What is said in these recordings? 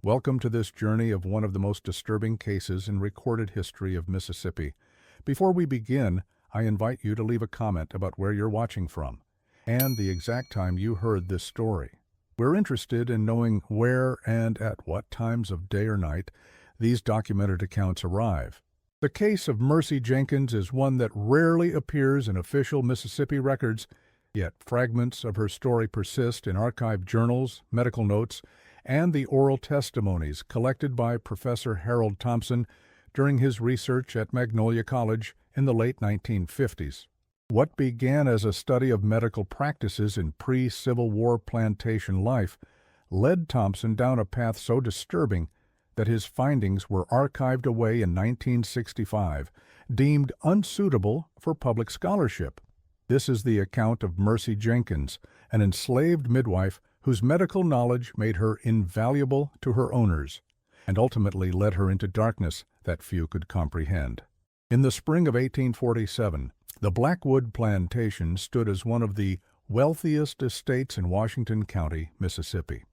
Welcome to this journey of one of the most disturbing cases in recorded history of Mississippi. Before we begin, I invite you to leave a comment about where you're watching from and the exact time you heard this story. We're interested in knowing where and at what times of day or night these documented accounts arrive. The case of Mercy Jenkins is one that rarely appears in official Mississippi records, yet fragments of her story persist in archived journals, medical notes, and the oral testimonies collected by Professor Harold Thompson during his research at Magnolia College in the late 1950s. What began as a study of medical practices in pre-Civil War plantation life led Thompson down a path so disturbing that his findings were archived away in 1965, deemed unsuitable for public scholarship. This is the account of Mercy Jenkins, an enslaved midwife whose medical knowledge made her invaluable to her owners and ultimately led her into darkness that few could comprehend. In the spring of 1847, the Blackwood Plantation stood as one of the wealthiest estates in Washington County, Mississippi.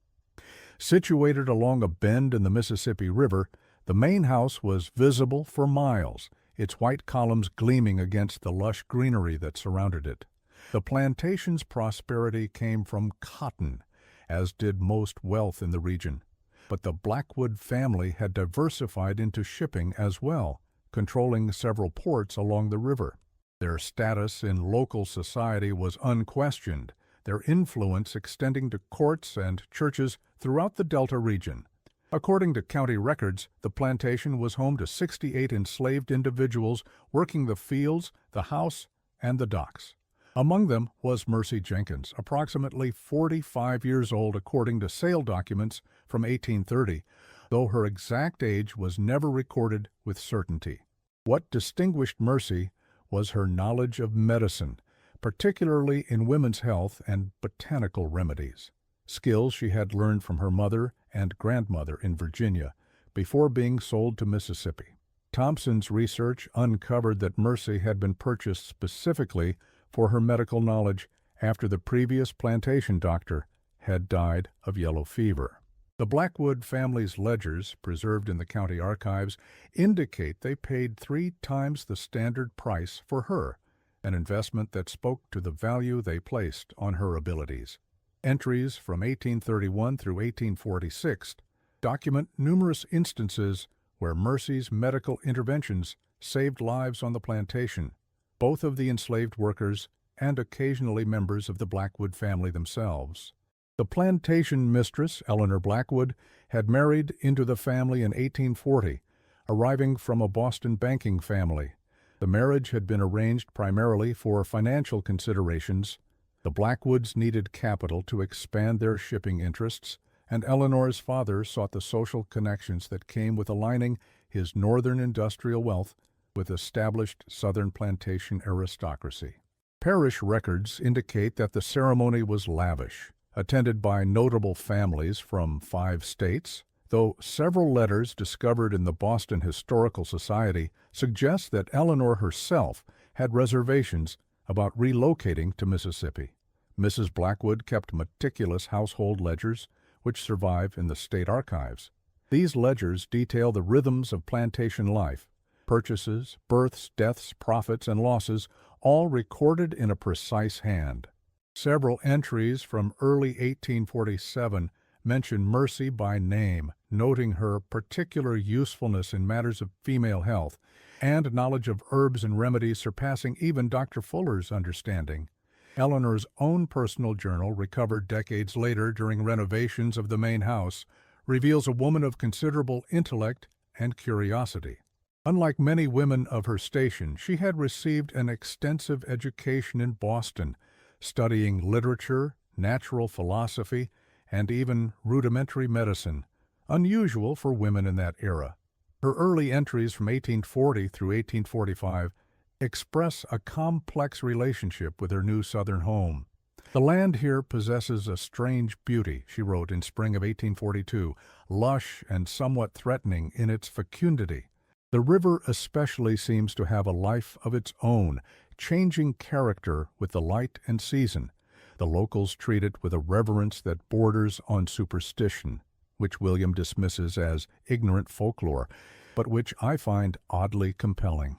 Situated along a bend in the Mississippi River, the main house was visible for miles, its white columns gleaming against the lush greenery that surrounded it. The plantation's prosperity came from cotton, as did most wealth in the region. But the Blackwood family had diversified into shipping as well, controlling several ports along the river. Their status in local society was unquestioned, their influence extending to courts and churches throughout the Delta region. According to county records, the plantation was home to 68 enslaved individuals working the fields, the house, and the docks. Among them was Mercy Jenkins, approximately 45 years old according to sale documents from 1830, though her exact age was never recorded with certainty. What distinguished Mercy was her knowledge of medicine, particularly in women's health and botanical remedies, skills she had learned from her mother and grandmother in Virginia before being sold to Mississippi. Thompson's research uncovered that Mercy had been purchased specifically for her medical knowledge after the previous plantation doctor had died of yellow fever. The Blackwood family's ledgers, preserved in the county archives, indicate they paid 3 times the standard price for her, an investment that spoke to the value they placed on her abilities. Entries from 1831 through 1846 document numerous instances where Mercy's medical interventions saved lives on the plantation, both of the enslaved workers and occasionally members of the Blackwood family themselves. The plantation mistress, Eleanor Blackwood, had married into the family in 1840, arriving from a Boston banking family. The marriage had been arranged primarily for financial considerations. The Blackwoods needed capital to expand their shipping interests, and Eleanor's father sought the social connections that came with aligning his northern industrial wealth with established southern plantation aristocracy. Parish records indicate that the ceremony was lavish, attended by notable families from 5 states, though several letters discovered in the Boston Historical Society suggest that Eleanor herself had reservations about relocating to Mississippi. Mrs. Blackwood kept meticulous household ledgers, which survive in the state archives. These ledgers detail the rhythms of plantation life, purchases, births, deaths, profits, and losses, all recorded in a precise hand. Several entries from early 1847 mention Mercy by name, noting her particular usefulness in matters of female health and knowledge of herbs and remedies surpassing even Dr. Fuller's understanding. Eleanor's own personal journal, recovered decades later during renovations of the main house, reveals a woman of considerable intellect and curiosity. Unlike many women of her station, she had received an extensive education in Boston, studying literature, natural philosophy, and even rudimentary medicine, unusual for women in that era. Her early entries from 1840 through 1845 express a complex relationship with her new southern home. "The land here possesses a strange beauty," she wrote in spring of 1842, "lush and somewhat threatening in its fecundity. The river especially seems to have a life of its own, changing character with the light and season. The locals treat it with a reverence that borders on superstition. which William dismisses as ignorant folklore, but which I find oddly compelling.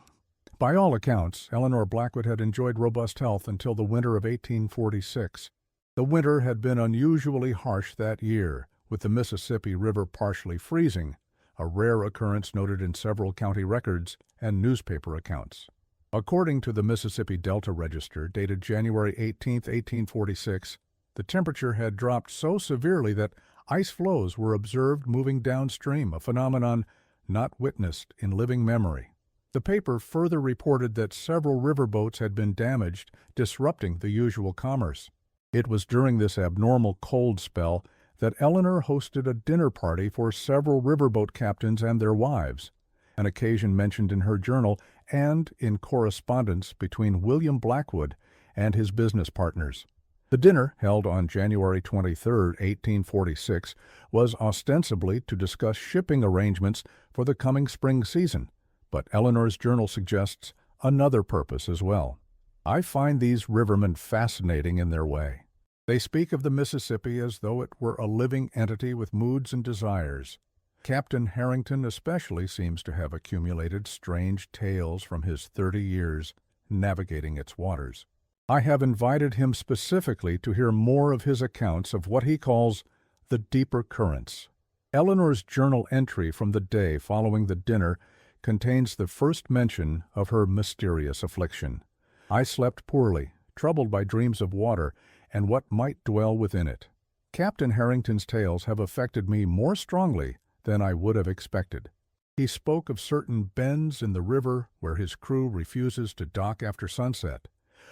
By all accounts, Eleanor Blackwood had enjoyed robust health until the winter of 1846. The winter had been unusually harsh that year, with the Mississippi River partially freezing, a rare occurrence noted in several county records and newspaper accounts. According to the Mississippi Delta Register, dated January 18, 1846, the temperature had dropped so severely that ice floes were observed moving downstream, a phenomenon not witnessed in living memory. The paper further reported that several riverboats had been damaged, disrupting the usual commerce. It was during this abnormal cold spell that Eleanor hosted a dinner party for several riverboat captains and their wives, an occasion mentioned in her journal and in correspondence between William Blackwood and his business partners. The dinner, held on January 23, 1846, was ostensibly to discuss shipping arrangements for the coming spring season, but Eleanor's journal suggests another purpose as well. I find these rivermen fascinating in their way. They speak of the Mississippi as though it were a living entity with moods and desires. Captain Harrington especially seems to have accumulated strange tales from his 30 years navigating its waters. I have invited him specifically to hear more of his accounts of what he calls the deeper currents. Eleanor's journal entry from the day following the dinner contains the first mention of her mysterious affliction. I slept poorly, troubled by dreams of water and what might dwell within it. Captain Harrington's tales have affected me more strongly than I would have expected. He spoke of certain bends in the river where his crew refuses to dock after sunset,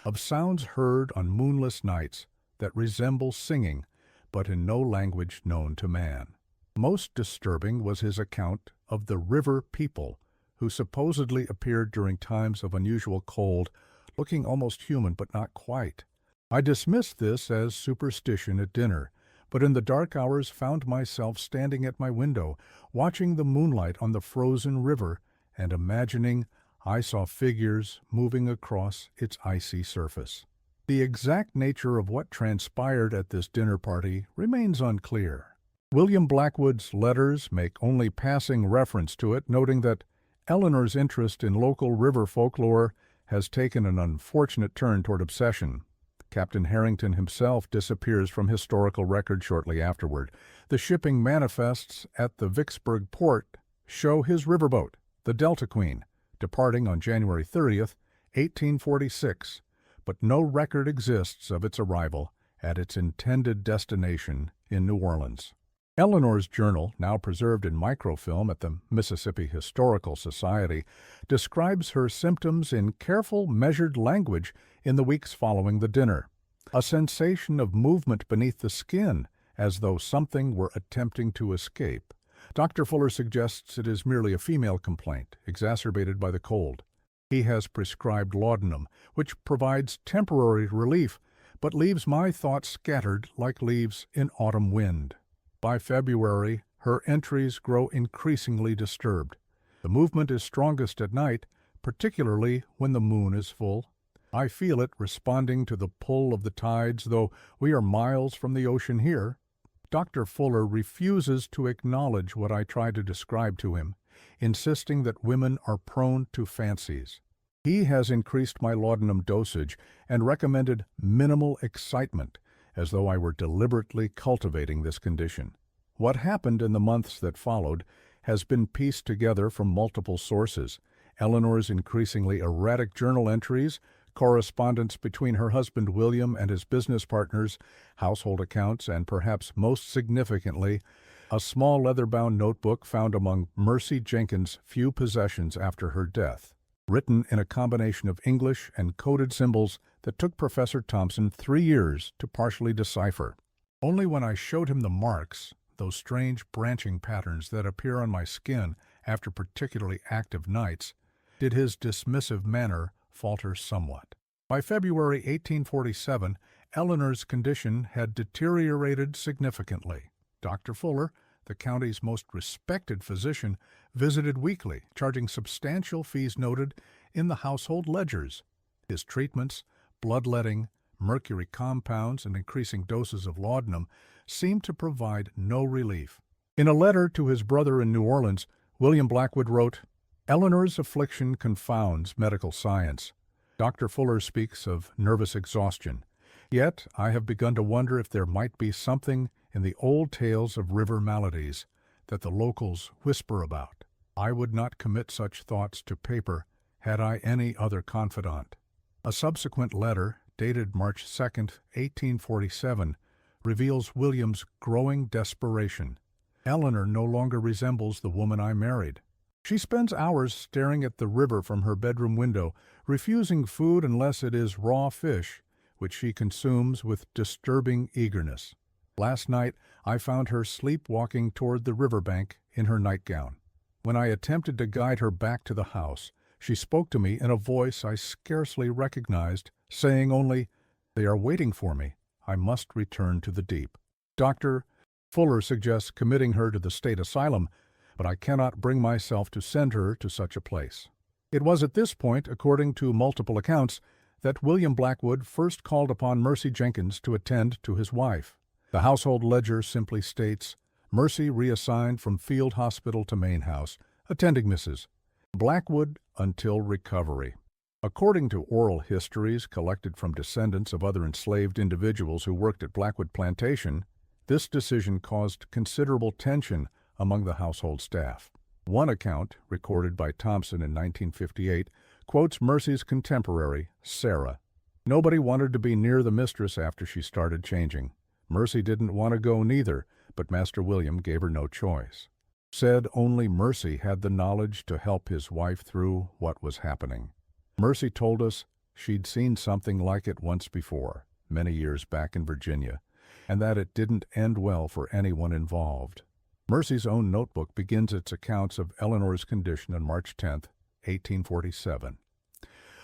of sounds heard on moonless nights that resemble singing, but in no language known to man. Most disturbing was his account of the river people, who supposedly appeared during times of unusual cold, looking almost human but not quite. I dismissed this as superstition at dinner, but in the dark hours found myself standing at my window, watching the moonlight on the frozen river and imagining I saw figures moving across its icy surface. The exact nature of what transpired at this dinner party remains unclear. William Blackwood's letters make only passing reference to it, noting that Eleanor's interest in local river folklore has taken an unfortunate turn toward obsession. Captain Harrington himself disappears from historical record shortly afterward. The shipping manifests at the Vicksburg port show his riverboat, the Delta Queen, departing on January 30th, 1846, but no record exists of its arrival at its intended destination in New Orleans. Eleanor's journal, now preserved in microfilm at the Mississippi Historical Society, describes her symptoms in careful, measured language in the weeks following the dinner. A sensation of movement beneath the skin, as though something were attempting to escape. Dr. Fuller suggests it is merely a female complaint, exacerbated by the cold. He has prescribed laudanum, which provides temporary relief, but leaves my thoughts scattered like leaves in autumn wind. By February, her entries grow increasingly disturbed. The movement is strongest at night, particularly when the moon is full. I feel it responding to the pull of the tides, though we are miles from the ocean here. Dr. Fuller refuses to acknowledge what I try to describe to him, insisting that women are prone to fancies. He has increased my laudanum dosage and recommended minimal excitement, as though I were deliberately cultivating this condition. What happened in the months that followed has been pieced together from multiple sources: Eleanor's increasingly erratic journal entries, correspondence between her husband William and his business partners, household accounts, and perhaps most significantly, a small leather-bound notebook found among Mercy Jenkins' few possessions after her death, written in a combination of English and coded symbols that took Professor Thompson 3 years to partially decipher. Only when I showed him the marks, those strange branching patterns that appear on my skin after particularly active nights, did his dismissive manner falter somewhat. By February 1847, Eleanor's condition had deteriorated significantly. Dr. Fuller, the county's most respected physician, visited weekly, charging substantial fees noted in the household ledgers. His treatments, bloodletting, mercury compounds, and increasing doses of laudanum seemed to provide no relief. In a letter to his brother in New Orleans, William Blackwood wrote, "Eleanor's affliction confounds medical science. Dr. Fuller speaks of nervous exhaustion. Yet I have begun to wonder if there might be something in the old tales of river maladies that the locals whisper about. I would not commit such thoughts to paper had I any other confidant." A subsequent letter, dated March 2, 1847, reveals William's growing desperation. "Eleanor no longer resembles the woman I married. She spends hours staring at the river from her bedroom window, refusing food unless it is raw fish, which she consumes with disturbing eagerness. Last night I found her sleepwalking toward the riverbank in her nightgown. When I attempted to guide her back to the house, she spoke to me in a voice I scarcely recognized, saying only, 'They are waiting for me. I must return to the deep.' Dr. Fuller suggests committing her to the state asylum, but I cannot bring myself to send her to such a place." It was at this point, according to multiple accounts, that William Blackwood first called upon Mercy Jenkins to attend to his wife. The household ledger simply states, "Mercy reassigned from field hospital to main house, attending Mrs. Blackwood until recovery." According to oral histories collected from descendants of other enslaved individuals who worked at Blackwood Plantation, this decision caused considerable tension among the household staff. One account, recorded by Thompson in 1958, quotes Mercy's contemporary, Sarah. "Nobody wanted to be near the mistress after she started changing. Mercy didn't want to go neither, but Master William gave her no choice. Said only Mercy had the knowledge to help his wife through what was happening. Mercy told us she'd seen something like it once before, many years back in Virginia, and that it didn't end well for anyone involved." Mercy's own notebook begins its accounts of Eleanor's condition on March 10, 1847.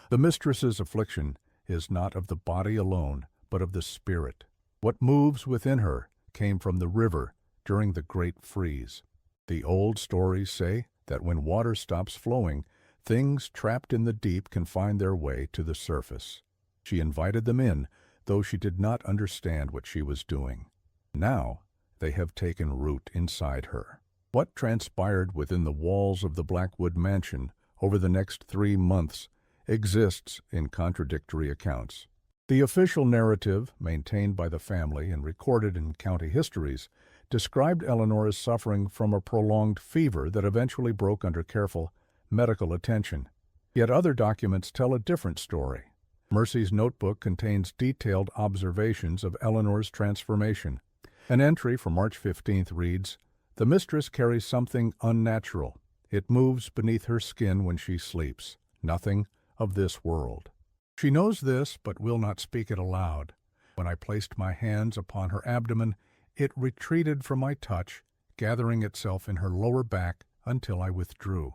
"The mistress's affliction is not of the body alone, but of the spirit. What moves within her came from the river during the great freeze. The old stories say that when water stops flowing, things trapped in the deep can find their way to the surface. She invited them in, though she did not understand what she was doing. Now they have taken root inside her." What transpired within the walls of the Blackwood mansion over the next 3 months exists in contradictory accounts. The official narrative, maintained by the family and recorded in county histories, described Eleanor as suffering from a prolonged fever that eventually broke under careful medical attention. Yet other documents tell a different story. Mercy's notebook contains detailed observations of Eleanor's transformation. An entry from March 15th reads, "The mistress carries something unnatural. It moves beneath her skin when she sleeps. Nothing of this world. She knows this, but will not speak it aloud. When I placed my hands upon her abdomen, it retreated from my touch, gathering itself in her lower back until I withdrew."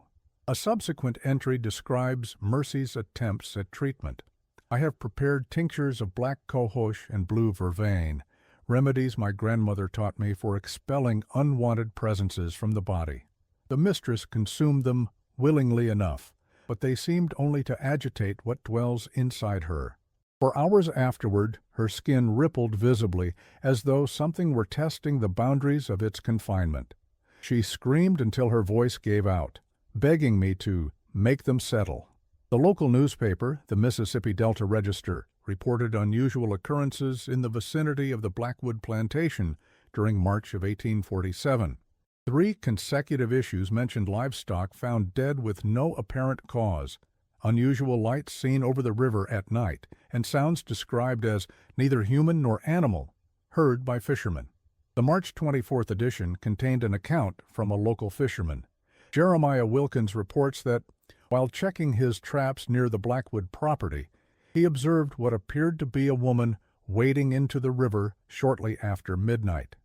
A subsequent entry describes Mercy's attempts at treatment. "I have prepared tinctures of black cohosh and blue vervain, remedies my grandmother taught me for expelling unwanted presences from the body. The mistress consumed them willingly enough, but they seemed only to agitate what dwells inside her. For hours afterward, her skin rippled visibly, as though something were testing the boundaries of its confinement. She screamed until her voice gave out, begging me to make them settle." The local newspaper, the Mississippi Delta Register, reported unusual occurrences in the vicinity of the Blackwood Plantation during March of 1847. 3 consecutive issues mentioned livestock found dead with no apparent cause, unusual lights seen over the river at night, and sounds described as neither human nor animal, heard by fishermen. The March 24th edition contained an account from a local fisherman. Jeremiah Wilkins reports that, while checking his traps near the Blackwood property, he observed what appeared to be a woman wading into the river shortly after midnight.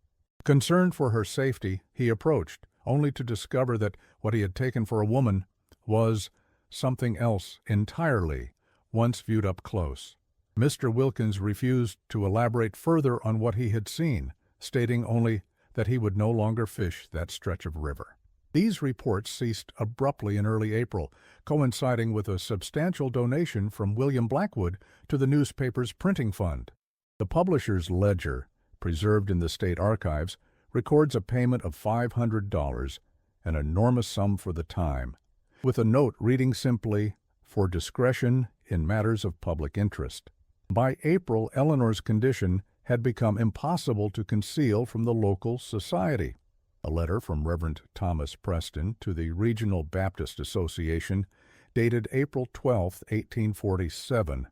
Concerned for her safety, he approached, only to discover that what he had taken for a woman was something else entirely, once viewed up close. Mr. Wilkins refused to elaborate further on what he had seen, stating only that he would no longer fish that stretch of river. These reports ceased abruptly in early April, coinciding with a substantial donation from William Blackwood to the newspaper's printing fund. The publisher's ledger, preserved in the state archives, records a payment of $500, an enormous sum for the time, with a note reading simply, "For discretion in matters of public interest." By April, Eleanor's condition had become impossible to conceal from the local society. A letter from Reverend Thomas Preston to the Regional Baptist Association, dated April 12, 1847,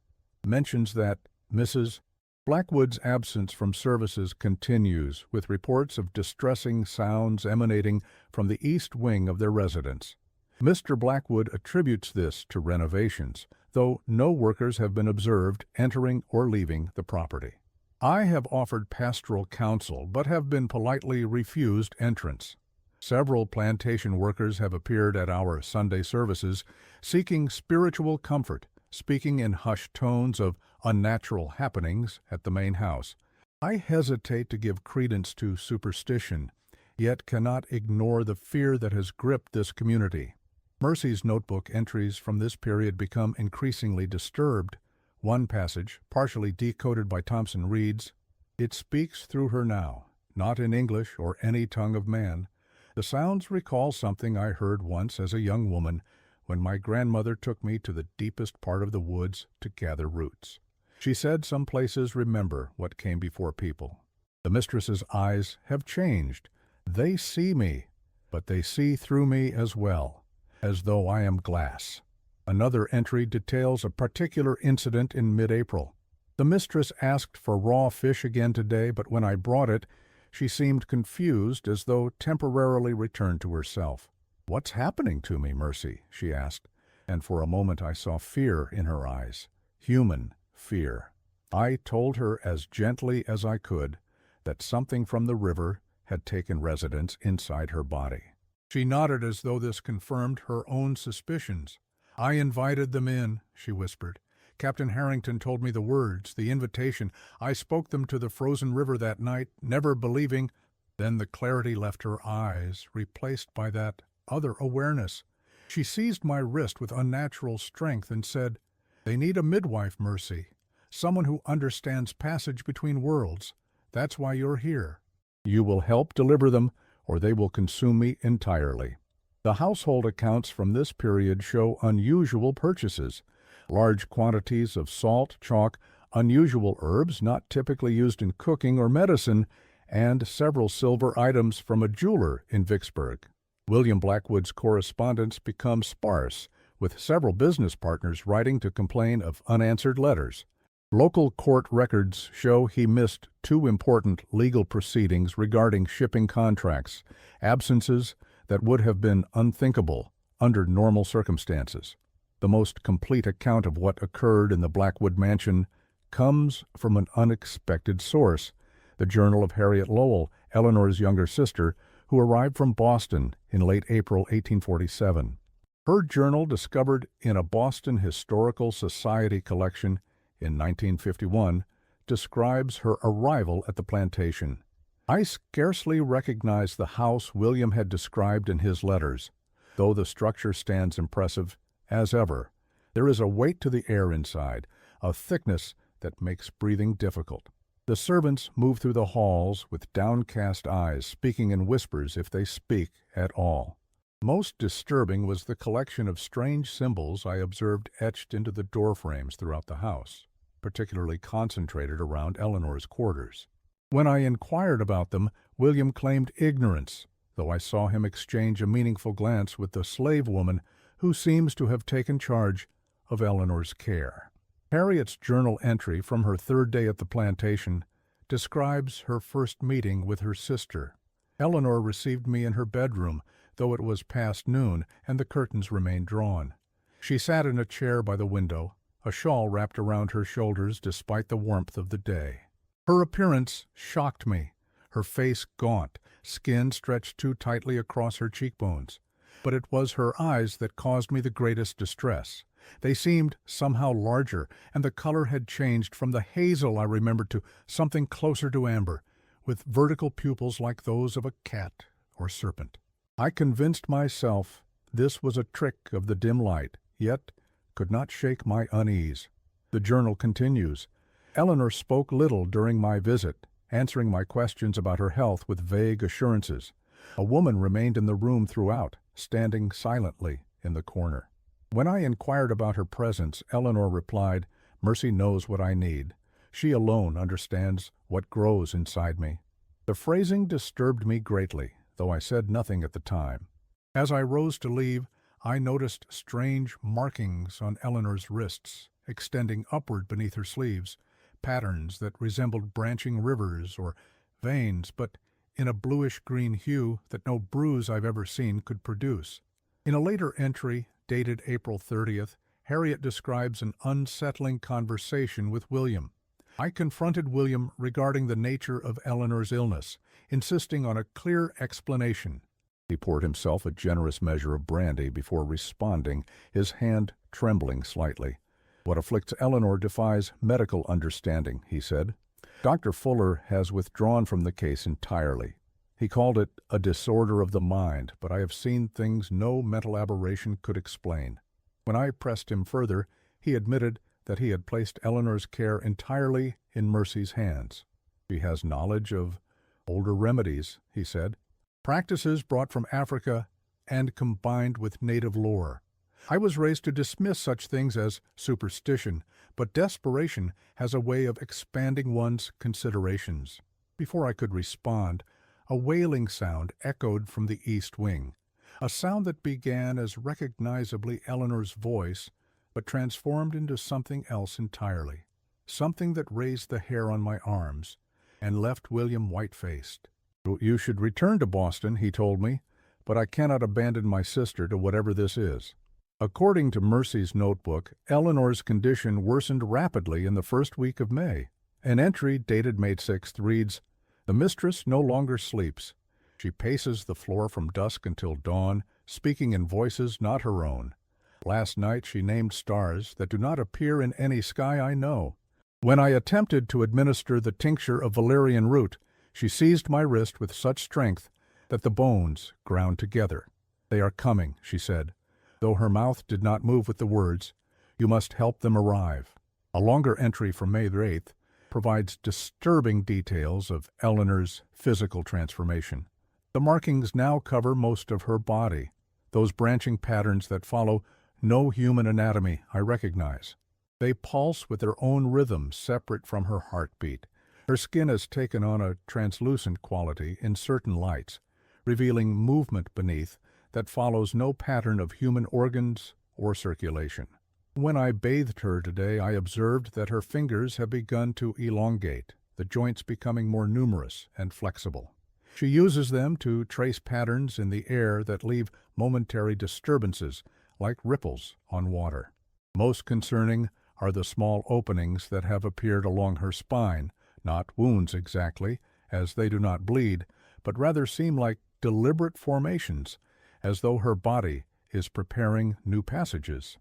mentions that Mrs. Blackwood's absence from services continues, with reports of distressing sounds emanating from the east wing of their residence. Mr. Blackwood attributes this to renovations, though no workers have been observed entering or leaving the property. I have offered pastoral counsel, but have been politely refused entrance. Several plantation workers have appeared at our Sunday services, seeking spiritual comfort, speaking in hushed tones of unnatural happenings at the main house. I hesitate to give credence to superstition, yet cannot ignore the fear that has gripped this community. Mercy's notebook entries from this period become increasingly disturbed. One passage, partially decoded by Thompson, reads, "It speaks through her now, not in English or any tongue of man. The sounds recall something I heard once as a young woman, when my grandmother took me to the deepest part of the woods to gather roots. She said some places remember what came before people. The mistress's eyes have changed. They see me, but they see through me as well, as though I am glass." Another entry details a particular incident in mid-April. "The mistress asked for raw fish again today, but when I brought it, she seemed confused, as though temporarily returned to herself. 'What's happening to me, Mercy?' she asked, and for a moment I saw fear in her eyes, human fear. I told her as gently as I could that something from the river had taken residence inside her body. She nodded as though this confirmed her own suspicions. 'I invited them in,' she whispered. 'Captain Harrington told me the words, the invitation. I spoke them to the frozen river that night, never believing—' Then the clarity left her eyes, replaced by that other awareness. She seized my wrist with unnatural strength and said, 'They need a midwife, Mercy, someone who understands passage between worlds. That's why you're here. You will help deliver them, or they will consume me entirely.' The household accounts from this period show unusual purchases, large quantities of salt, chalk, unusual herbs not typically used in cooking or medicine, and several silver items from a jeweler in Vicksburg. William Blackwood's correspondence becomes sparse, with several business partners writing to complain of unanswered letters. Local court records show he missed 2 important legal proceedings regarding shipping contracts, absences that would have been unthinkable under normal circumstances. The most complete account of what occurred in the Blackwood mansion comes from an unexpected source, the journal of Harriet Lowell, Eleanor's younger sister, who arrived from Boston in late April 1847. Her journal, discovered in a Boston Historical Society collection in 1951, describes her arrival at the plantation. "I scarcely recognized the house William had described in his letters, though the structure stands impressive as ever. There is a weight to the air inside, a thickness that makes breathing difficult. The servants move through the halls with downcast eyes, speaking in whispers if they speak at all. Most disturbing was the collection of strange symbols I observed etched into the doorframes throughout the house, particularly concentrated around Eleanor's quarters. When I inquired about them, William claimed ignorance, though I saw him exchange a meaningful glance with the slave woman who seems to have taken charge of Eleanor's care." Harriet's journal entry from her 3rd day at the plantation describes her first meeting with her sister. "Eleanor received me in her bedroom, though it was past noon and the curtains remained drawn. She sat in a chair by the window, a shawl wrapped around her shoulders despite the warmth of the day. Her appearance shocked me, her face gaunt, skin stretched too tightly across her cheekbones. But it was her eyes that caused me the greatest distress. They seemed somehow larger, and the color had changed from the hazel I remembered to something closer to amber, with vertical pupils like those of a cat or serpent. I convinced myself this was a trick of the dim light, yet could not shake my unease." The journal continues, "Eleanor spoke little during my visit, answering my questions about her health with vague assurances. A woman remained in the room throughout, standing silently in the corner. When I inquired about her presence, Eleanor replied, "Mercy knows what I need. She alone understands what grows inside me." The phrasing disturbed me greatly, though I said nothing at the time. As I rose to leave, I noticed strange markings on Eleanor's wrists, extending upward beneath her sleeves, patterns that resembled branching rivers or veins, but in a bluish-green hue that no bruise I've ever seen could produce. In a later entry, dated April 30th, Harriet describes an unsettling conversation with William. I confronted William regarding the nature of Eleanor's illness, insisting on a clear explanation. He poured himself a generous measure of brandy before responding, his hand trembling slightly. "What afflicts Eleanor defies medical understanding," he said. "Dr. Fuller has withdrawn from the case entirely. He called it a disorder of the mind, but I have seen things no mental aberration could explain." When I pressed him further, he admitted that he had placed Eleanor's care entirely in Mercy's hands. "She has knowledge of older remedies," he said, "practices brought from Africa and combined with native lore. I was raised to dismiss such things as superstition, but desperation has a way of expanding one's considerations." Before I could respond, a wailing sound echoed from the east wing, a sound that began as recognizably Eleanor's voice, but transformed into something else entirely, something that raised the hair on my arms and left William white-faced. "You should return to Boston," he told me, "but I cannot abandon my sister to whatever this is." According to Mercy's notebook, Eleanor's condition worsened rapidly in the first week of May. An entry dated May 6th reads, "The mistress no longer sleeps. She paces the floor from dusk until dawn, speaking in voices not her own. Last night she named stars that do not appear in any sky I know. When I attempted to administer the tincture of valerian root, she seized my wrist with such strength that the bones ground together. 'They are coming,' she said, though her mouth did not move with the words. 'You must help them arrive.'" A longer entry from May 8th provides disturbing details of Eleanor's physical transformation. "The markings now cover most of her body, those branching patterns that follow no human anatomy I recognize. They pulse with their own rhythm separate from her heartbeat. Her skin has taken on a translucent quality in certain lights, revealing movement beneath that follows no pattern of human organs or circulation. When I bathed her today, I observed that her fingers have begun to elongate, the joints becoming more numerous and flexible. She uses them to trace patterns in the air that leave momentary disturbances, like ripples on water. Most concerning are the small openings that have appeared along her spine, not wounds exactly, as they do not bleed, but rather seem like deliberate formations, as though her body is preparing new passages.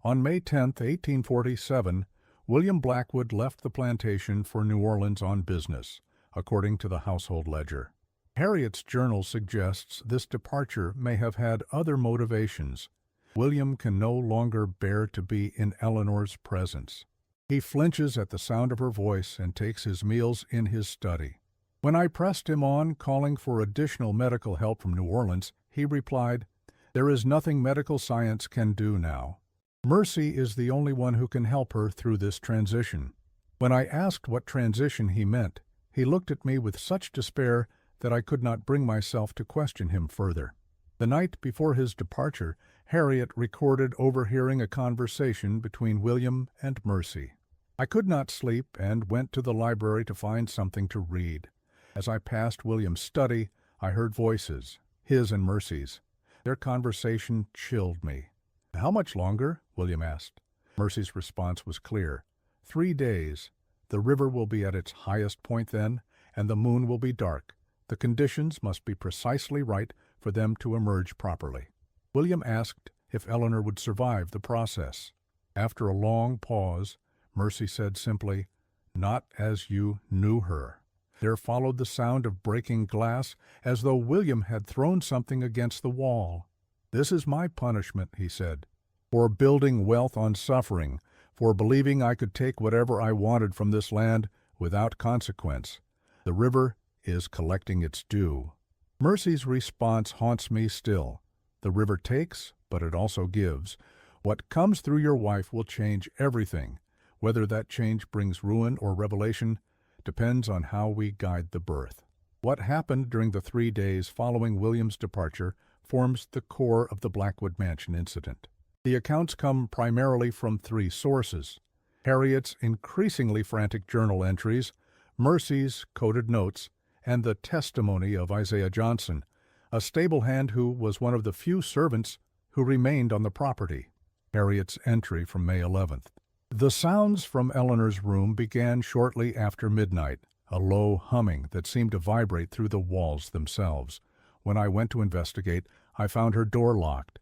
On May 10, 1847, William Blackwood left the plantation for New Orleans on business, according to the household ledger. Harriet's journal suggests this departure may have had other motivations. William can no longer bear to be in Eleanor's presence. He flinches at the sound of her voice and takes his meals in his study. When I pressed him on, calling for additional medical help from New Orleans, he replied, "There is nothing medical science can do now. Mercy is the only one who can help her through this transition." When I asked what transition he meant, he looked at me with such despair that I could not bring myself to question him further. The night before his departure, Harriet recorded overhearing a conversation between William and Mercy. I could not sleep and went to the library to find something to read. As I passed William's study, I heard voices, his and Mercy's. Their conversation chilled me. "How much longer?" William asked. Mercy's response was clear. 3 days. The river will be at its highest point then, and the moon will be dark. The conditions must be precisely right for them to emerge properly. William asked if Eleanor would survive the process. After a long pause, Mercy said simply, "Not as you knew her." There followed the sound of breaking glass, as though William had thrown something against the wall. "This is my punishment," he said, "for building wealth on suffering, for believing I could take whatever I wanted from this land without consequence. The river is collecting its due. Mercy's response haunts me still. The river takes, but it also gives. What comes through your wife will change everything. Whether that change brings ruin or revelation depends on how we guide the birth. What happened during the 3 days following William's departure forms the core of the Blackwood Mansion incident. The accounts come primarily from 3 sources: Harriet's increasingly frantic journal entries, Mercy's coded notes, and the testimony of Isaiah Johnson, a stable hand who was one of the few servants who remained on the property. Harriet's entry from May 11th. The sounds from Eleanor's room began shortly after midnight, a low humming that seemed to vibrate through the walls themselves. When I went to investigate, I found her door locked.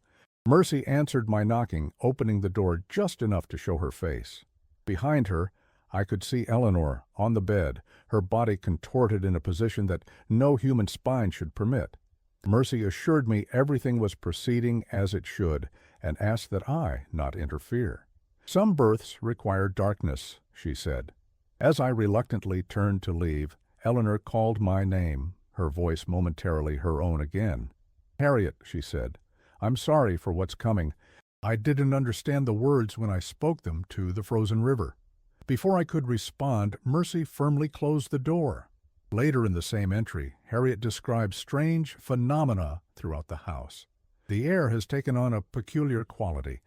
Mercy answered my knocking, opening the door just enough to show her face. Behind her, I could see Eleanor on the bed, her body contorted in a position that no human spine should permit. Mercy assured me everything was proceeding as it should, and asked that I not interfere. Some births require darkness, she said. As I reluctantly turned to leave, Eleanor called my name, her voice momentarily her own again. "Harriet," she said, "I'm sorry for what's coming. I didn't understand the words when I spoke them to the frozen river." Before I could respond, Mercy firmly closed the door. Later in the same entry, Harriet describes strange phenomena throughout the house. The air has taken on a peculiar quality,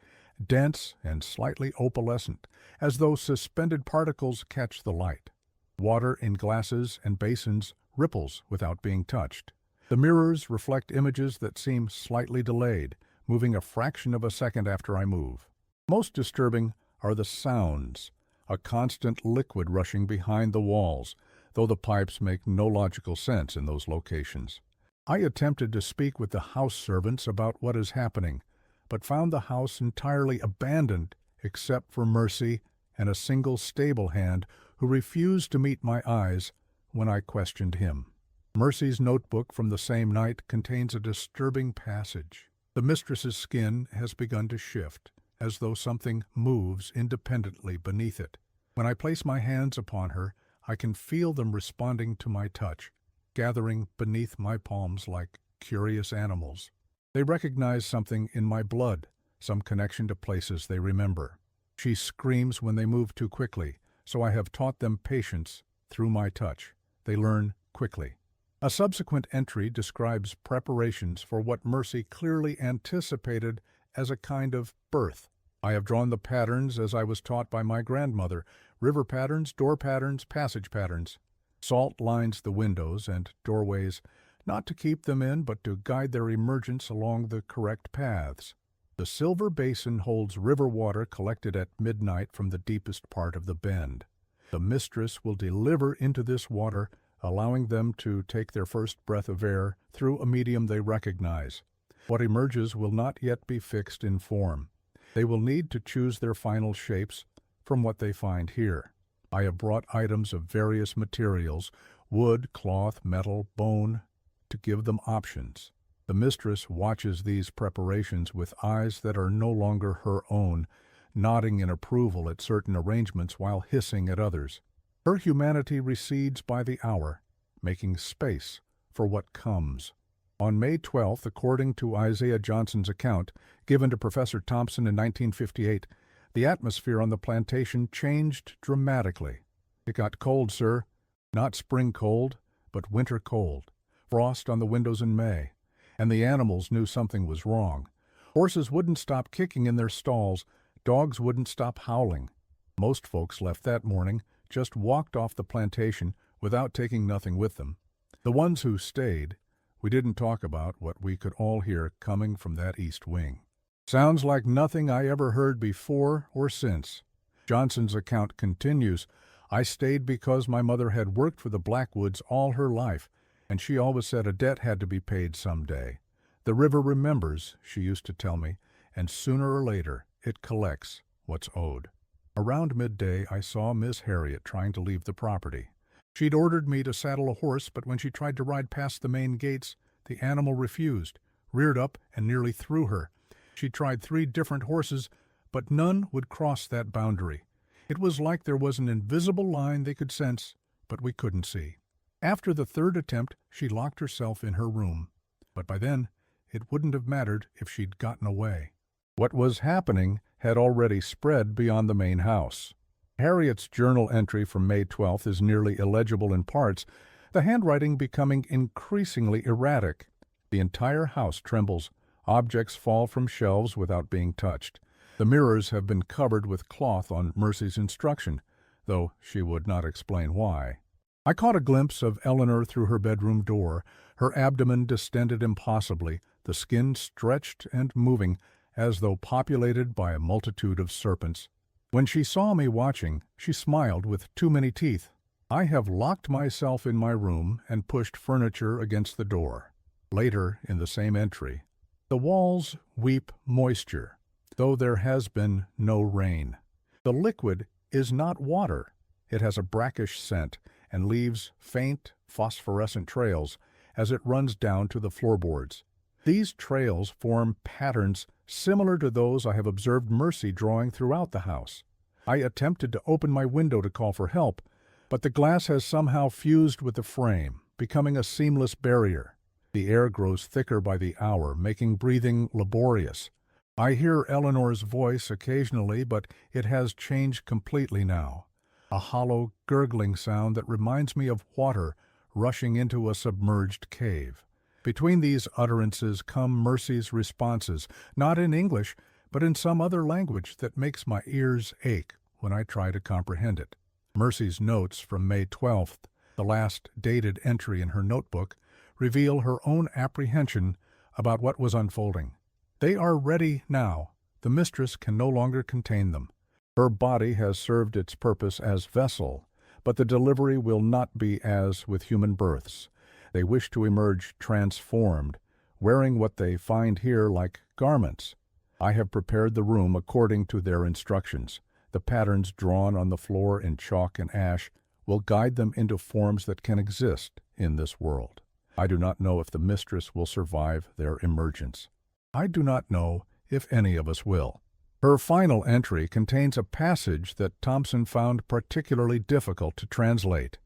dense and slightly opalescent, as though suspended particles catch the light. Water in glasses and basins ripples without being touched. The mirrors reflect images that seem slightly delayed, moving a fraction of a second after I move. Most disturbing are the sounds, a constant liquid rushing behind the walls, though the pipes make no logical sense in those locations. I attempted to speak with the house servants about what is happening, but found the house entirely abandoned except for Mercy and a single stable hand who refused to meet my eyes when I questioned him. Mercy's notebook from the same night contains a disturbing passage. The mistress's skin has begun to shift, as though something moves independently beneath it. When I place my hands upon her, I can feel them responding to my touch, gathering beneath my palms like curious animals. They recognize something in my blood, some connection to places they remember. She screams when they move too quickly, so I have taught them patience through my touch. They learn quickly. A subsequent entry describes preparations for what Mercy clearly anticipated as a kind of birth. I have drawn the patterns as I was taught by my grandmother: river patterns, door patterns, passage patterns. Salt lines the windows and doorways, not to keep them in, but to guide their emergence along the correct paths. The silver basin holds river water collected at midnight from the deepest part of the bend. The mistress will deliver into this water, allowing them to take their first breath of air through a medium they recognize. What emerges will not yet be fixed in form. They will need to choose their final shapes from what they find here. I have brought items of various materials, wood, cloth, metal, bone, to give them options. The mistress watches these preparations with eyes that are no longer her own, nodding in approval at certain arrangements while hissing at others. Her humanity recedes by the hour, making space for what comes. On May 12th, according to Isaiah Johnson's account, given to Professor Thompson in 1958, the atmosphere on the plantation changed dramatically. "It got cold, sir. Not spring cold, but winter cold. Frost on the windows in May. And the animals knew something was wrong. Horses wouldn't stop kicking in their stalls. Dogs wouldn't stop howling. Most folks left that morning, just walked off the plantation without taking nothing with them. The ones who stayed, we didn't talk about what we could all hear coming from that east wing. Sounds like nothing I ever heard before or since." Johnson's account continues, "I stayed because my mother had worked for the Blackwoods all her life, and she always said a debt had to be paid someday. The river remembers, she used to tell me, and sooner or later it collects what's owed." Around midday, I saw Miss Harriet trying to leave the property. She'd ordered me to saddle a horse, but when she tried to ride past the main gates, the animal refused, reared up, and nearly threw her. She tried 3 different horses, but none would cross that boundary. It was like there was an invisible line they could sense, but we couldn't see. After the third attempt, she locked herself in her room. But by then, it wouldn't have mattered if she'd gotten away. What was happening had already spread beyond the main house. Harriet's journal entry from May 12th is nearly illegible in parts, the handwriting becoming increasingly erratic. The entire house trembles. Objects fall from shelves without being touched. The mirrors have been covered with cloth on Mercy's instruction, though she would not explain why. I caught a glimpse of Eleanor through her bedroom door, her abdomen distended impossibly, the skin stretched and moving, as though populated by a multitude of serpents. When she saw me watching, she smiled with too many teeth. I have locked myself in my room and pushed furniture against the door. Later, in the same entry, the walls weep moisture, though there has been no rain. The liquid is not water. It has a brackish scent and leaves faint, phosphorescent trails as it runs down to the floorboards. These trails form patterns similar to those I have observed Mercy drawing throughout the house. I attempted to open my window to call for help, but the glass has somehow fused with the frame, becoming a seamless barrier. The air grows thicker by the hour, making breathing laborious. I hear Eleanor's voice occasionally, but it has changed completely now. A hollow, gurgling sound that reminds me of water rushing into a submerged cave. Between these utterances come Mercy's responses, not in English, but in some other language that makes my ears ache when I try to comprehend it. Mercy's notes from May 12th, the last dated entry in her notebook, reveal her own apprehension about what was unfolding. They are ready now. The mistress can no longer contain them. Her body has served its purpose as vessel, but the delivery will not be as with human births. They wish to emerge transformed, wearing what they find here like garments. I have prepared the room according to their instructions. The patterns drawn on the floor in chalk and ash will guide them into forms that can exist in this world. I do not know if the mistress will survive their emergence. I do not know if any of us will. Her final entry contains a passage that Thompson found particularly difficult to translate.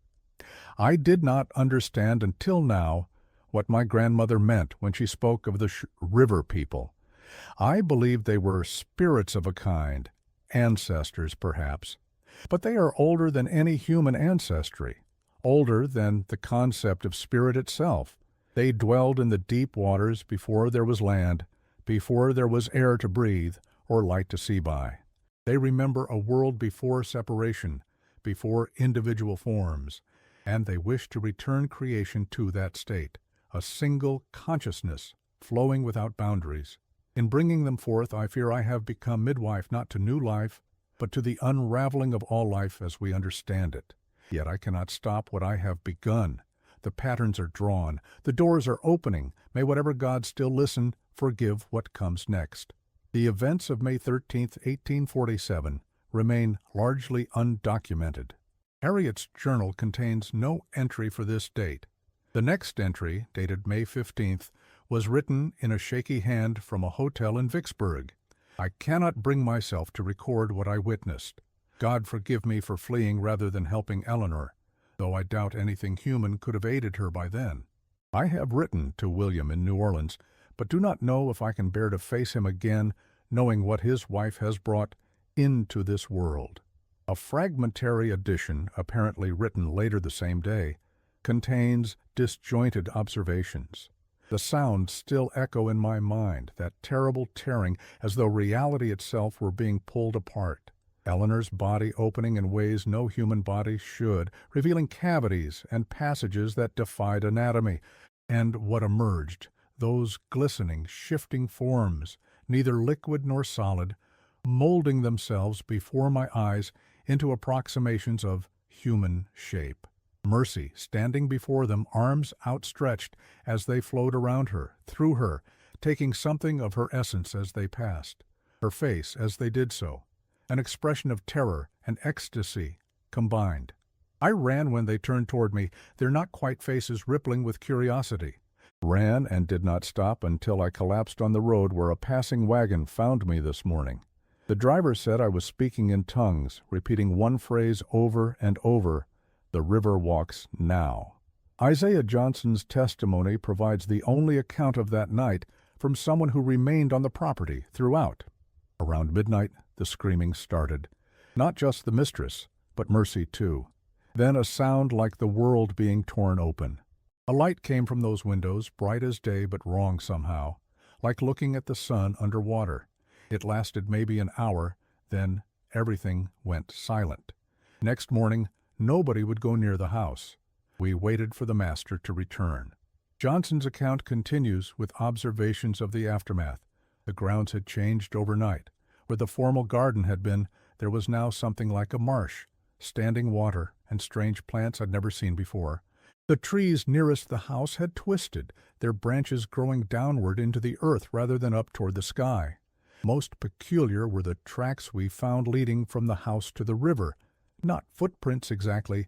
I did not understand until now what my grandmother meant when she spoke of the river people. I believed they were spirits of a kind, ancestors perhaps, but they are older than any human ancestry, older than the concept of spirit itself. They dwelled in the deep waters before there was land, before there was air to breathe or light to see by. They remember a world before separation, before individual forms, and they wish to return creation to that state, a single consciousness flowing without boundaries. In bringing them forth, I fear I have become midwife not to new life, but to the unraveling of all life as we understand it. Yet I cannot stop what I have begun. The patterns are drawn, the doors are opening. May whatever God still listen, forgive what comes next. The events of May 13, 1847, remain largely undocumented. Harriet's journal contains no entry for this date. The next entry, dated May 15th, was written in a shaky hand from a hotel in Vicksburg. I cannot bring myself to record what I witnessed. God forgive me for fleeing rather than helping Eleanor, though I doubt anything human could have aided her by then. I have written to William in New Orleans, but do not know if I can bear to face him again, knowing what his wife has brought into this world. A fragmentary edition, apparently written later the same day, contains disjointed observations. The sounds still echo in my mind, that terrible tearing, as though reality itself were being pulled apart. Eleanor's body opening in ways no human body should, revealing cavities and passages that defied anatomy. And what emerged, those glistening, shifting forms, neither liquid nor solid, molding themselves before my eyes into approximations of human shape. Mercy standing before them, arms outstretched as they flowed around her, through her, taking something of her essence as they passed. Her face, as they did so, an expression of terror and ecstasy combined. I ran when they turned toward me, their not quite faces rippling with curiosity. Ran and did not stop until I collapsed on the road where a passing wagon found me this morning. The driver said I was speaking in tongues, repeating one phrase over and over, "The river walks now." Isaiah Johnson's testimony provides the only account of that night from someone who remained on the property throughout. Around midnight, the screaming started. Not just the mistress, but Mercy too. Then a sound like the world being torn open. A light came from those windows, bright as day but wrong somehow, like looking at the sun under water. It lasted maybe an hour, then everything went silent. Next morning, nobody would go near the house. We waited for the master to return. Johnson's account continues with observations of the aftermath. The grounds had changed overnight. Where the formal garden had been, there was now something like a marsh, standing water and strange plants I'd never seen before. The trees nearest the house had twisted, their branches growing downward into the earth rather than up toward the sky. Most peculiar were the tracks we found leading from the house to the river, not footprints exactly,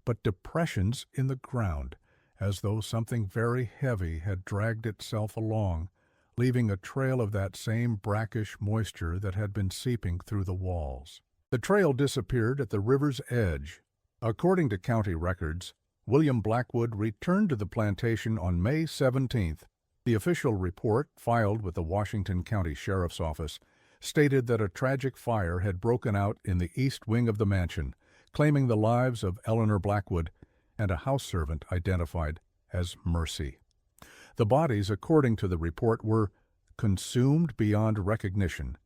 but depressions in the ground, as though something very heavy had dragged itself along, leaving a trail of that same brackish moisture that had been seeping through the walls. The trail disappeared at the river's edge. According to county records, William Blackwood returned to the plantation on May 17th. The official report, filed with the Washington County Sheriff's Office, stated that a tragic fire had broken out in the east wing of the mansion, claiming the lives of Eleanor Blackwood and a house servant identified as Mercy. The bodies, according to the report, were consumed beyond recognition.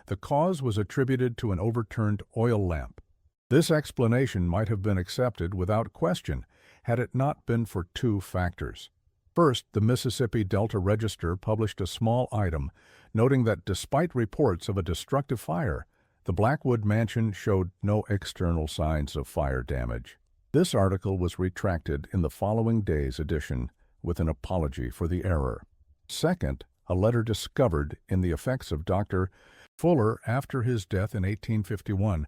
The cause was attributed to an overturned oil lamp. This explanation might have been accepted without question had it not been for two factors. First, the Mississippi Delta Register published a small item noting that despite reports of a destructive fire, the Blackwood mansion showed no external signs of fire damage. This article was retracted in the following day's edition with an apology for the error. Second, a letter discovered in the effects of Dr. Fuller after his death in 1851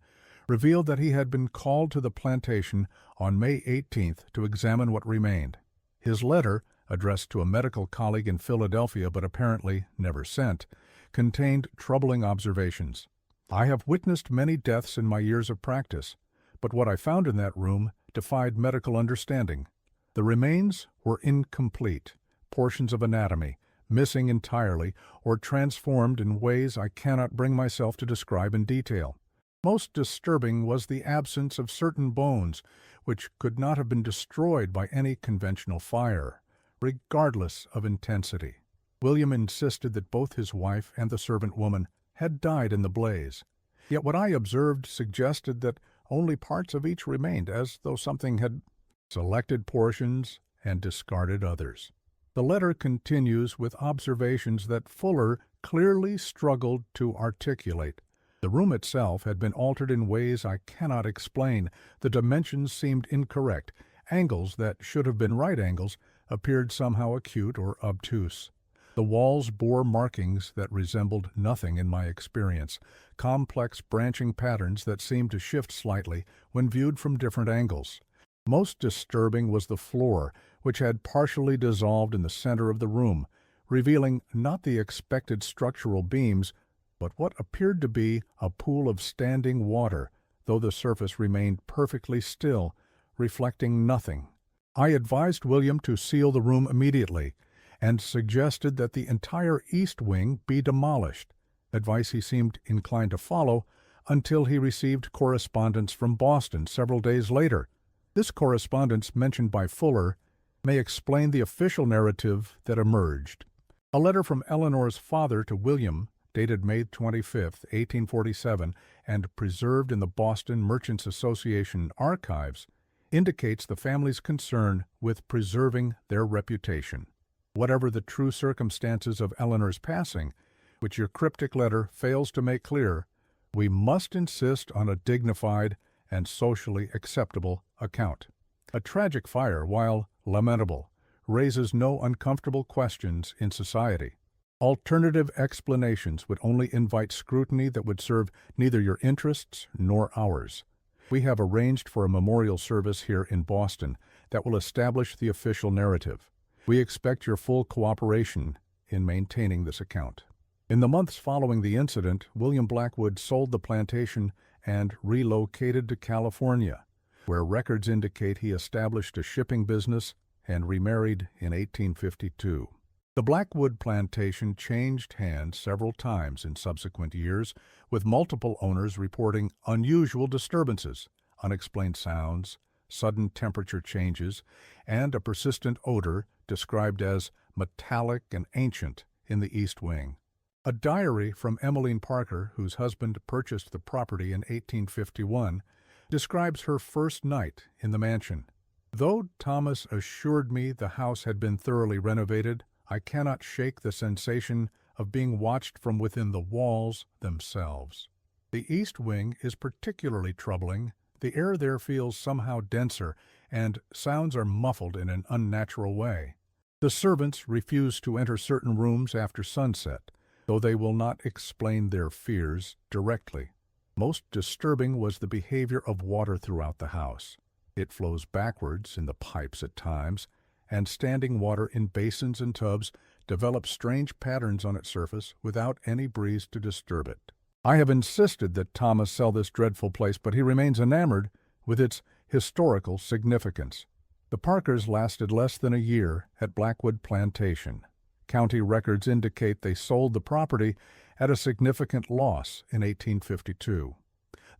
revealed that he had been called to the plantation on May 18th to examine what remained. His letter, addressed to a medical colleague in Philadelphia but apparently never sent, contained troubling observations. I have witnessed many deaths in my years of practice, but what I found in that room defied medical understanding. The remains were incomplete, portions of anatomy, missing entirely or transformed in ways I cannot bring myself to describe in detail. Most disturbing was the absence of certain bones, which could not have been destroyed by any conventional fire, regardless of intensity. William insisted that both his wife and the servant woman had died in the blaze. Yet what I observed suggested that only parts of each remained, as though something had selected portions and discarded others. The letter continues with observations that Fuller clearly struggled to articulate. The room itself had been altered in ways I cannot explain. The dimensions seemed incorrect. Angles that should have been right angles appeared somehow acute or obtuse. The walls bore markings that resembled nothing in my experience, complex branching patterns that seemed to shift slightly when viewed from different angles. Most disturbing was the floor, which had partially dissolved in the center of the room, revealing not the expected structural beams, but what appeared to be a pool of standing water, though the surface remained perfectly still, reflecting nothing. I advised William to seal the room immediately, and suggested that the entire east wing be demolished, advice he seemed inclined to follow until he received correspondence from Boston several days later. This correspondence, mentioned by Fuller, may explain the official narrative that emerged. A letter from Eleanor's father to William, dated May 25, 1847, and preserved in the Boston Merchants Association archives, indicates the family's concern with preserving their reputation. Whatever the true circumstances of Eleanor's passing, which your cryptic letter fails to make clear, we must insist on a dignified and socially acceptable account. A tragic fire, while lamentable, raises no uncomfortable questions in society. Alternative explanations would only invite scrutiny that would serve neither your interests nor ours. We have arranged for a memorial service here in Boston that will establish the official narrative. We expect your full cooperation in maintaining this account. In the months following the incident, William Blackwood sold the plantation and relocated to California, where records indicate he established a shipping business and remarried in 1852. The Blackwood plantation changed hands several times in subsequent years, with multiple owners reporting unusual disturbances, unexplained sounds, sudden temperature changes, and a persistent odor described as metallic and ancient in the East Wing. A diary from Emmeline Parker, whose husband purchased the property in 1851, describes her first night in the mansion. Though Thomas assured me the house had been thoroughly renovated, I cannot shake the sensation of being watched from within the walls themselves. The East Wing is particularly troubling. The air there feels somehow denser, and sounds are muffled in an unnatural way. The servants refuse to enter certain rooms after sunset, though they will not explain their fears directly. Most disturbing was the behavior of water throughout the house. It flows backwards in the pipes at times, and standing water in basins and tubs develops strange patterns on its surface without any breeze to disturb it. I have insisted that Thomas sell this dreadful place, but he remains enamored with its historical significance. The Parkers lasted less than a year at Blackwood Plantation. County records indicate they sold the property at a significant loss in 1852.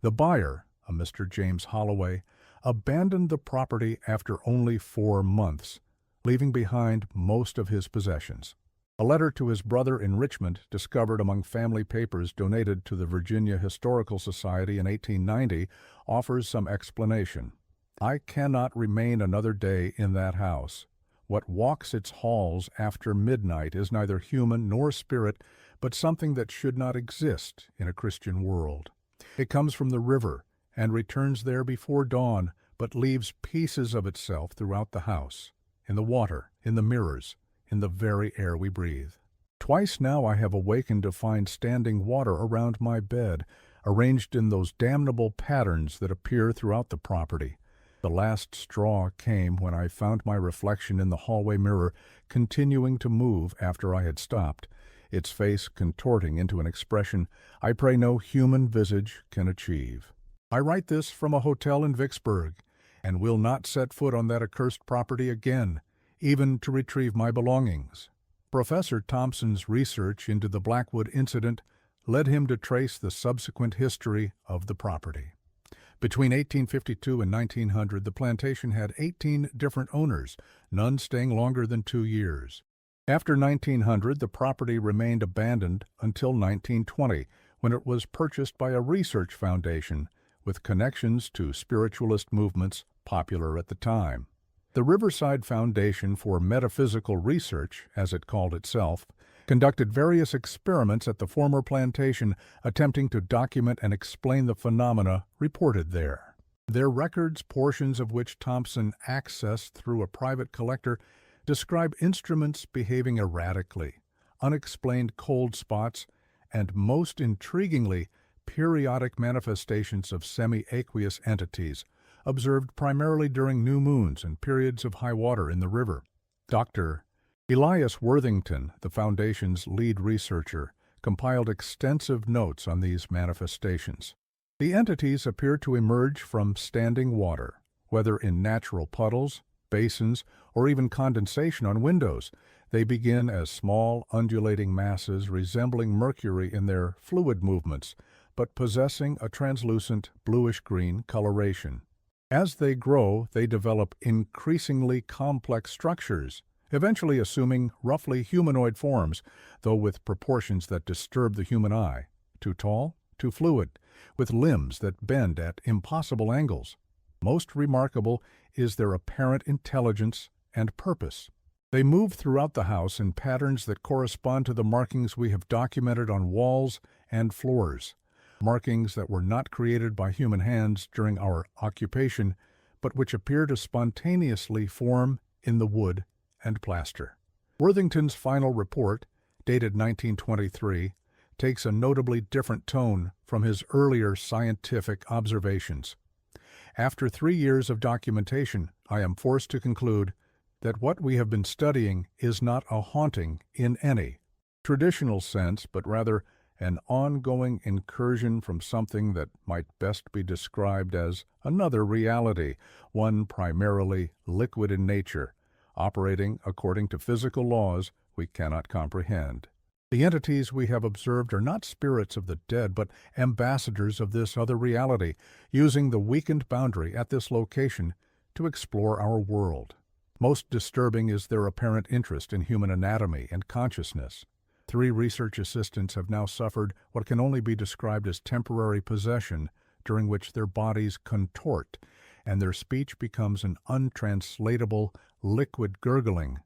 The buyer, a Mr. James Holloway, abandoned the property after only 4 months, leaving behind most of his possessions. A letter to his brother in Richmond, discovered among family papers donated to the Virginia Historical Society in 1890, offers some explanation. I cannot remain another day in that house. What walks its halls after midnight is neither human nor spirit, but something that should not exist in a Christian world. It comes from the river and returns there before dawn, but leaves pieces of itself throughout the house, in the water, in the mirrors, in the very air we breathe. Twice now I have awakened to find standing water around my bed, arranged in those damnable patterns that appear throughout the property. The last straw came when I found my reflection in the hallway mirror continuing to move after I had stopped, its face contorting into an expression I pray no human visage can achieve. I write this from a hotel in Vicksburg, and will not set foot on that accursed property again, even to retrieve my belongings. Professor Thompson's research into the Blackwood incident led him to trace the subsequent history of the property. Between 1852 and 1900, the plantation had 18 different owners, none staying longer than 2 years. After 1900, the property remained abandoned until 1920, when it was purchased by a research foundation with connections to spiritualist movements popular at the time. The Riverside Foundation for Metaphysical Research, as it called itself, conducted various experiments at the former plantation, attempting to document and explain the phenomena reported there. Their records, portions of which Thompson accessed through a private collector, describe instruments behaving erratically, unexplained cold spots, and, most intriguingly, periodic manifestations of semi-aqueous entities, observed primarily during new moons and periods of high water in the river. Dr. Elias Worthington, the Foundation's lead researcher, compiled extensive notes on these manifestations. The entities appear to emerge from standing water, whether in natural puddles, basins, or even condensation on windows. They begin as small, undulating masses resembling mercury in their fluid movements, but possessing a translucent bluish-green coloration. As they grow, they develop increasingly complex structures, eventually assuming roughly humanoid forms, though with proportions that disturb the human eye. Too tall, too fluid, with limbs that bend at impossible angles. Most remarkable is their apparent intelligence and purpose. They move throughout the house in patterns that correspond to the markings we have documented on walls and floors. Markings that were not created by human hands during our occupation, but which appear to spontaneously form in the wood and plaster. Worthington's final report, dated 1923, takes a notably different tone from his earlier scientific observations. After 3 years of documentation, I am forced to conclude that what we have been studying is not a haunting in any traditional sense, but rather an ongoing incursion from something that might best be described as another reality, one primarily liquid in nature, operating according to physical laws we cannot comprehend. The entities we have observed are not spirits of the dead, but ambassadors of this other reality, using the weakened boundary at this location to explore our world. Most disturbing is their apparent interest in human anatomy and consciousness. 3 research assistants have now suffered what can only be described as temporary possession, during which their bodies contort and their speech becomes an untranslatable, liquid gurgling.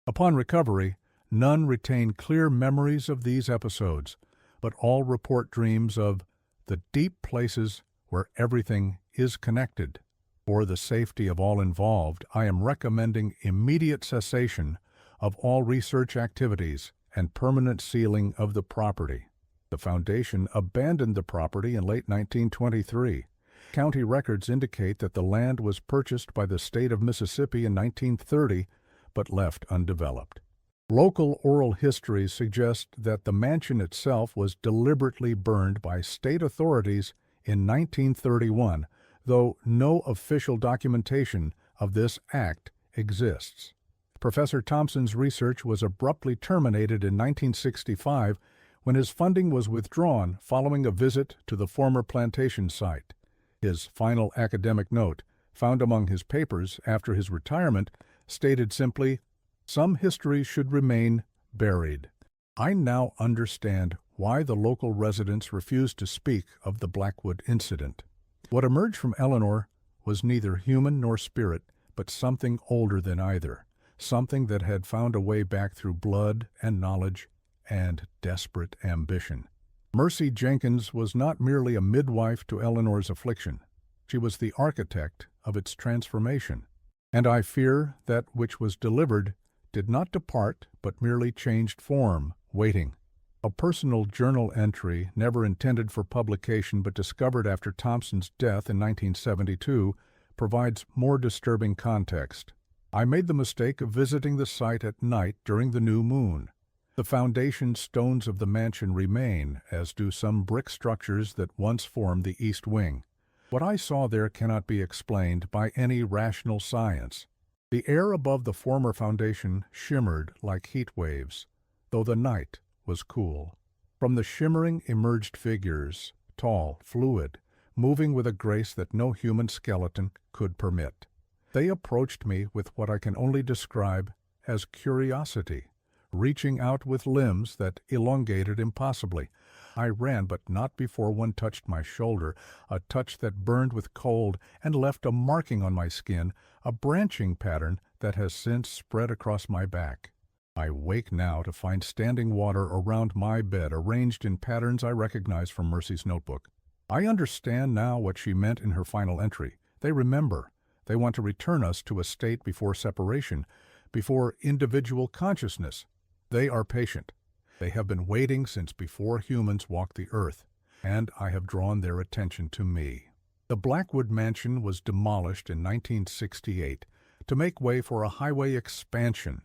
Upon recovery, none retain clear memories of these episodes, but all report dreams of the deep places where everything is connected. For the safety of all involved, I am recommending immediate cessation of all research activities and permanent sealing of the property. The Foundation abandoned the property in late 1923. County records indicate that the land was purchased by the state of Mississippi in 1930, but left undeveloped. Local oral histories suggest that the mansion itself was deliberately burned by state authorities in 1931, though no official documentation of this act exists. Professor Thompson's research was abruptly terminated in 1965 when his funding was withdrawn following a visit to the former plantation site. His final academic note, found among his papers after his retirement, stated simply, "Some histories should remain buried." I now understand why the local residents refused to speak of the Blackwood incident. What emerged from Eleanor was neither human nor spirit, but something older than either, something that had found a way back through blood and knowledge and desperate ambition. Mercy Jenkins was not merely a midwife to Eleanor's affliction. She was the architect of its transformation. And I fear that which was delivered did not depart, but merely changed form, waiting. A personal journal entry, never intended for publication but discovered after Thompson's death in 1972, provides more disturbing context. I made the mistake of visiting the site at night during the new moon. The foundation stones of the mansion remain, as do some brick structures that once formed the east wing. What I saw there cannot be explained by any rational science. The air above the former foundation shimmered like heat waves, though the night was cool. From the shimmering emerged figures, tall, fluid, moving with a grace that no human skeleton could permit. They approached me with what I can only describe as curiosity, reaching out with limbs that elongated impossibly. I ran, but not before one touched my shoulder, a touch that burned with cold and left a marking on my skin, a branching pattern that has since spread across my back. I wake now to find standing water around my bed, arranged in patterns I recognize from Mercy's notebook. I understand now what she meant in her final entry. They remember. They want to return us to a state before separation, before individual consciousness. They are patient. They have been waiting since before humans walked the earth, and I have drawn their attention to me. The Blackwood Mansion was demolished in 1968 to make way for a highway expansion.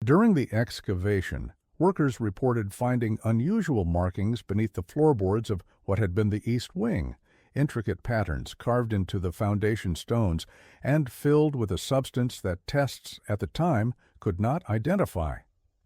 During the excavation, workers reported finding unusual markings beneath the floorboards of what had been the east wing, intricate patterns carved into the foundation stones and filled with a substance that tests at the time could not identify.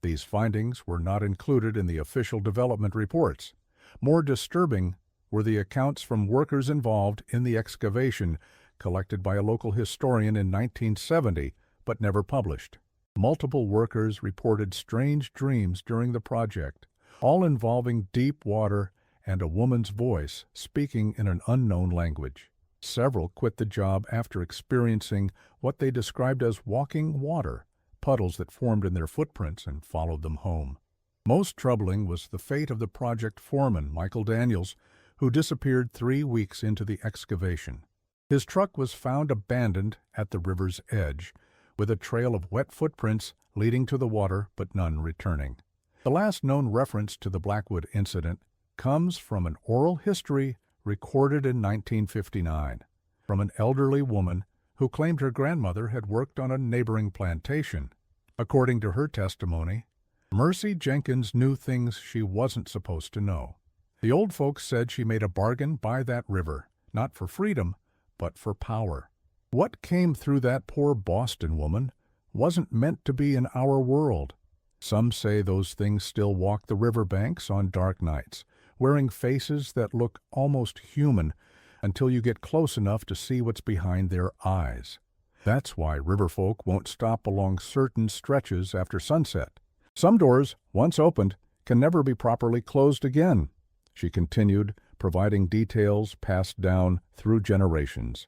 These findings were not included in the official development reports. More disturbing were the accounts from workers involved in the excavation, collected by a local historian in 1970, but never published. Multiple workers reported strange dreams during the project, all involving deep water and a woman's voice speaking in an unknown language. Several quit the job after experiencing what they described as walking water, puddles that formed in their footprints and followed them home. Most troubling was the fate of the project foreman, Michael Daniels, who disappeared 3 weeks into the excavation. His truck was found abandoned at the river's edge, with a trail of wet footprints leading to the water but none returning. The last known reference to the Blackwood incident comes from an oral history recorded in 1959, from an elderly woman who claimed her grandmother had worked on a neighboring plantation. According to her testimony, Mercy Jenkins knew things she wasn't supposed to know. The old folks said she made a bargain by that river, not for freedom, but for power. What came through that poor Boston woman wasn't meant to be in our world. Some say those things still walk the riverbanks on dark nights, wearing faces that look almost human until you get close enough to see what's behind their eyes. That's why riverfolk won't stop along certain stretches after sunset. Some doors, once opened, can never be properly closed again, she continued, providing details passed down through generations.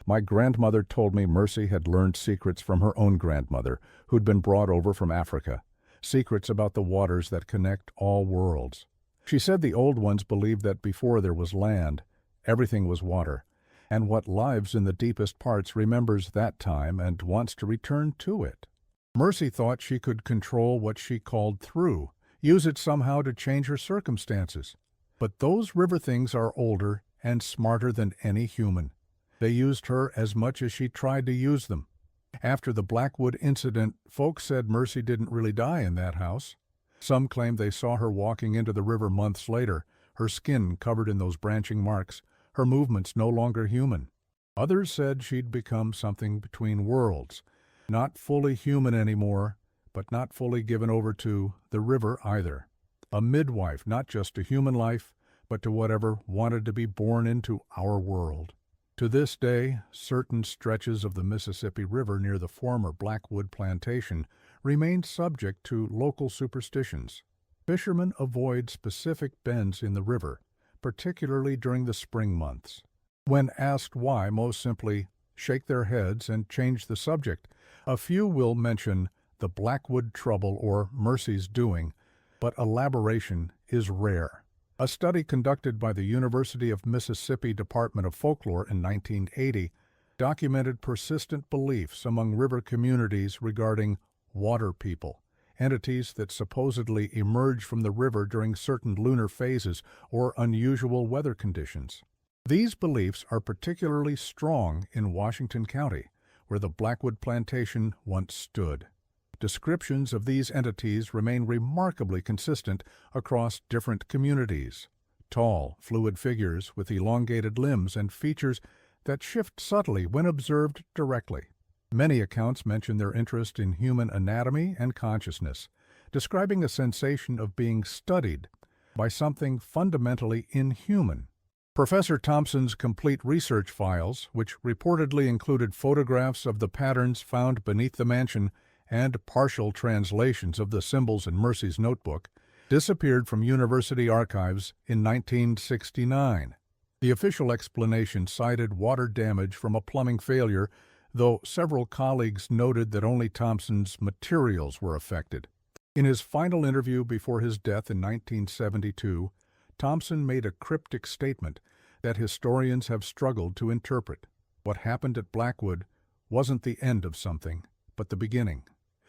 My grandmother told me Mercy had learned secrets from her own grandmother, who'd been brought over from Africa, secrets about the waters that connect all worlds. She said the old ones believed that before there was land, everything was water, and what lives in the deepest parts remembers that time and wants to return to it. Mercy thought she could control what she called through, use it somehow to change her circumstances. But those river things are older and smarter than any human. They used her as much as she tried to use them. After the Blackwood incident, folks said Mercy didn't really die in that house. Some claimed they saw her walking into the river months later, her skin covered in those branching marks, her movements no longer human. Others said she'd become something between worlds, not fully human anymore, but not fully given over to the river either. A midwife, not just to human life, but to whatever wanted to be born into our world. To this day, certain stretches of the Mississippi River near the former Blackwood plantation remain subject to local superstitions. Fishermen avoid specific bends in the river, particularly during the spring months. When asked why, most simply shake their heads and change the subject. A few will mention the Blackwood trouble or Mercy's doing, but elaboration is rare. A study conducted by the University of Mississippi Department of Folklore in 1980 documented persistent beliefs among river communities regarding water people, entities that supposedly emerge from the river during certain lunar phases or unusual weather conditions. These beliefs are particularly strong in Washington County, where the Blackwood plantation once stood. Descriptions of these entities remain remarkably consistent across different communities. Tall, fluid figures with elongated limbs and features that shift subtly when observed directly. Many accounts mention their interest in human anatomy and consciousness, describing a sensation of being studied by something fundamentally inhuman. Professor Thompson's complete research files, which reportedly included photographs of the patterns found beneath the mansion and partial translations of the symbols in Mercy's notebook, disappeared from university archives in 1969. The official explanation cited water damage from a plumbing failure, though several colleagues noted that only Thompson's materials were affected. In his final interview before his death in 1972, Thompson made a cryptic statement that historians have struggled to interpret. What happened at Blackwood wasn't the end of something, but the beginning.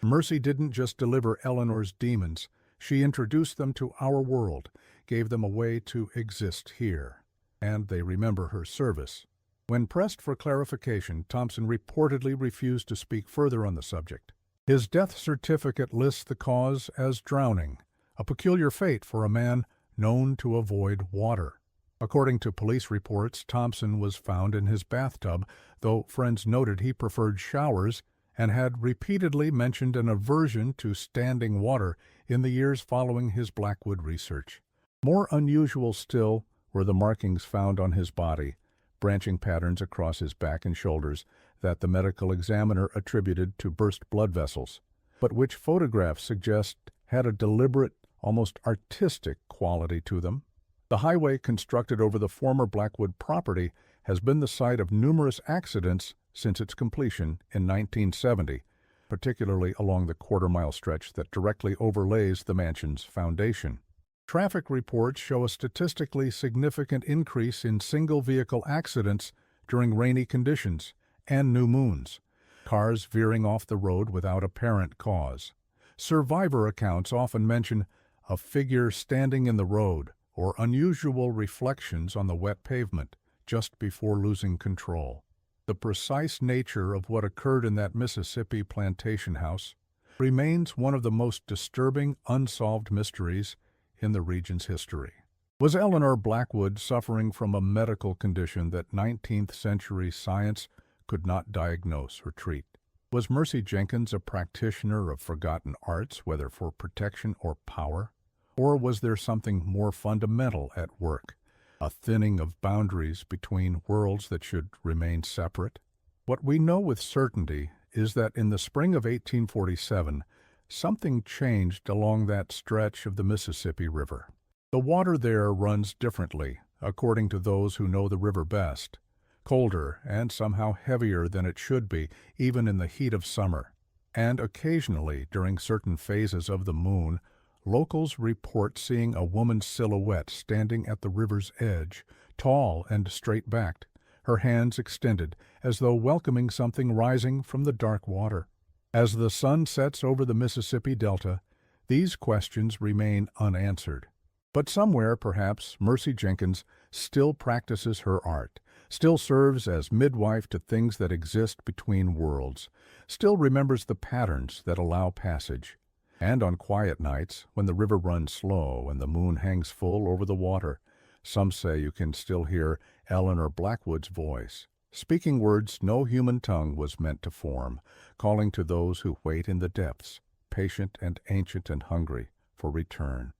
Mercy didn't just deliver Eleanor's demons, she introduced them to our world, gave them a way to exist here, and they remember her service. When pressed for clarification, Thompson reportedly refused to speak further on the subject. His death certificate lists the cause as drowning, a peculiar fate for a man known to avoid water. According to police reports, Thompson was found in his bathtub, though friends noted he preferred showers and had repeatedly mentioned an aversion to standing water in the years following his Blackwood research. More unusual still were the markings found on his body, branching patterns across his back and shoulders that the medical examiner attributed to burst blood vessels, but which photographs suggest had a deliberate, almost artistic quality to them. The highway constructed over the former Blackwood property has been the site of numerous accidents since its completion in 1970, particularly along the quarter-mile stretch that directly overlays the mansion's foundation. Traffic reports show a statistically significant increase in single-vehicle accidents during rainy conditions and new moons, cars veering off the road without apparent cause. Survivor accounts often mention a figure standing in the road or unusual reflections on the wet pavement just before losing control. The precise nature of what occurred in that Mississippi plantation house remains one of the most disturbing unsolved mysteries in the region's history. Was Eleanor Blackwood suffering from a medical condition that 19th century science could not diagnose or treat? Was Mercy Jenkins a practitioner of forgotten arts, whether for protection or power? Or was there something more fundamental at work, a thinning of boundaries between worlds that should remain separate? What we know with certainty is that in the spring of 1847, something changed along that stretch of the Mississippi River. The water there runs differently, according to those who know the river best, colder and somehow heavier than it should be, even in the heat of summer. And occasionally, during certain phases of the moon, locals report seeing a woman's silhouette standing at the river's edge, tall and straight-backed, her hands extended, as though welcoming something rising from the dark water. As the sun sets over the Mississippi Delta, these questions remain unanswered. But somewhere, perhaps, Mercy Jenkins still practices her art, still serves as midwife to things that exist between worlds, still remembers the patterns that allow passage. And on quiet nights, when the river runs slow and the moon hangs full over the water, some say you can still hear Eleanor Blackwood's voice, speaking words no human tongue was meant to form, calling to those who wait in the depths, patient and ancient and hungry, for return.